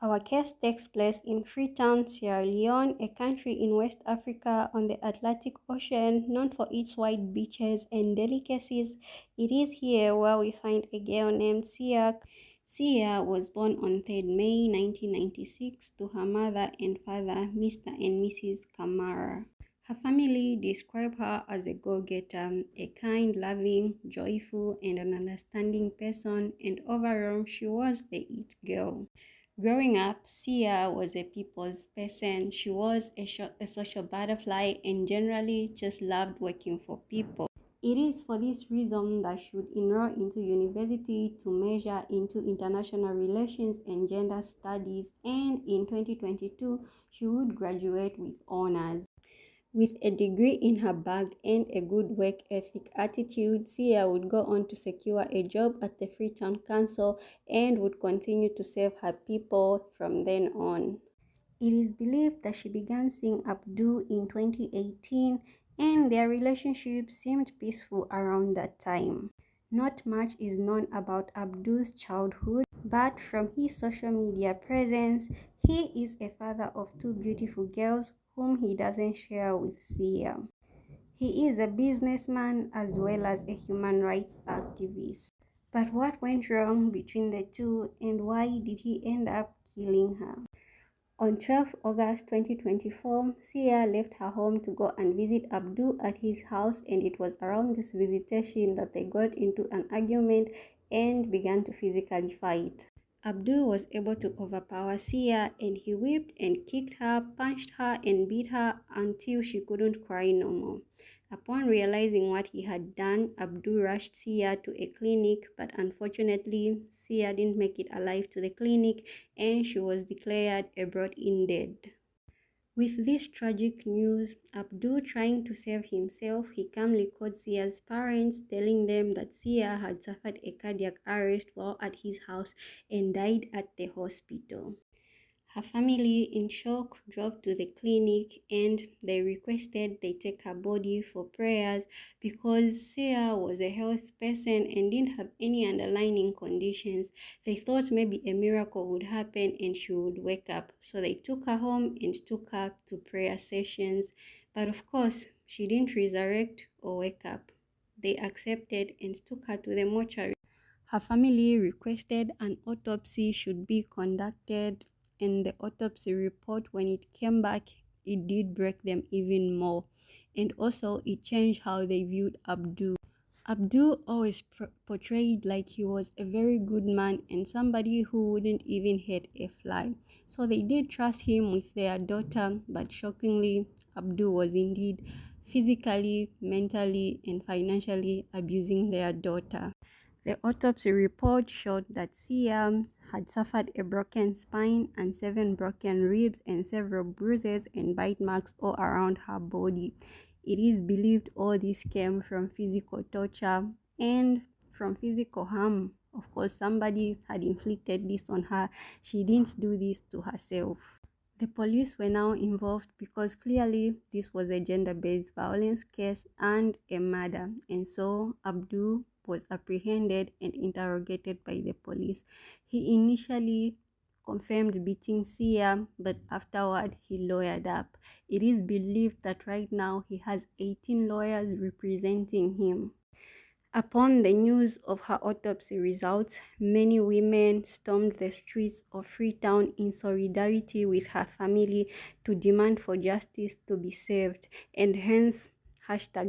Our case takes place in Freetown, Sierra Leone, a country in West Africa on the Atlantic Ocean, known for its white beaches and delicacies. It is here where we find a girl named Sia. Sia was born on 3rd May 1996 to her mother and father, Mr. and Mrs. Kamara. Her family describe her as a go-getter, a kind, loving, joyful, and an understanding person, and overall, she was the it girl. Growing up, Sia was a people's person. She was a social butterfly and generally just loved working for people. It is for this reason that she would enroll into university to major into international relations and gender studies, and in 2022, she would graduate with honors. With a degree in her bag and a good work ethic attitude, Sia would go on to secure a job at the Freetown Council and would continue to serve her people from then on. It is believed that she began seeing Abdul in 2018 and their relationship seemed peaceful around that time. Not much is known about Abdul's childhood, but from his social media presence, he is a father of two beautiful girls whom he doesn't share with Sia. He is a businessman as well as a human rights activist. But what went wrong between the two and why did he end up killing her? On 12 August 2024, Sia left her home to go and visit Abdul at his house, and it was around this visitation that they got into an argument and began to physically fight. Abdul was able to overpower Sia and he whipped and kicked her, punched her and beat her until she couldn't cry no more. Upon realizing what he had done, Abdul rushed Sia to a clinic, but unfortunately, Sia didn't make it alive to the clinic and she was declared a brought-in dead. With this tragic news, Abdul trying to save himself, he calmly called Sia's parents, telling them that Sia had suffered a cardiac arrest while at his house and died at the hospital. Her family, in shock, drove to the clinic and they requested they take her body for prayers because Sia was a health person and didn't have any underlying conditions. They thought maybe a miracle would happen and she would wake up. So they took her home and took her to prayer sessions. But of course, she didn't resurrect or wake up. They accepted and took her to the mortuary. Her family requested an autopsy should be conducted, and the autopsy report, when it came back, it did break them even more. And also, it changed how they viewed Abdul. Abdul always portrayed like he was a very good man and somebody who wouldn't even hurt a fly. So they did trust him with their daughter, but shockingly, Abdul was indeed physically, mentally, and financially abusing their daughter. The autopsy report showed that Sia had suffered a broken spine and 7 broken ribs and several bruises and bite marks all around her body. It is believed all this came from physical torture and from physical harm. Of course, somebody had inflicted this on her. She didn't do this to herself. The police were now involved because clearly this was a gender-based violence case and a murder, and so Abdul was apprehended and interrogated by the police. He initially confirmed beating Sia, but afterward he lawyered up. It is believed that right now he has 18 lawyers representing him. Upon the news of her autopsy results, many women stormed the streets of Freetown in solidarity with her family to demand for justice to be served, and hence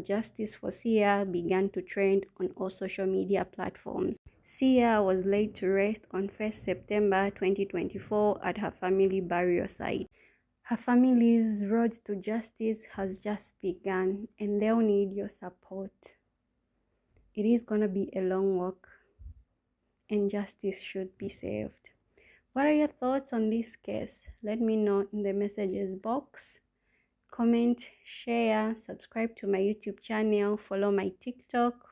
#Justice for Sia began to trend on all social media platforms. Sia was laid to rest on 1st September 2024 at her family burial site. Her family's road to justice has just begun and they'll need your support. It is going to be a long walk and justice should be served. What are your thoughts on this case? Let me know in the messages box. Comment, share, subscribe to my YouTube channel, follow my TikTok.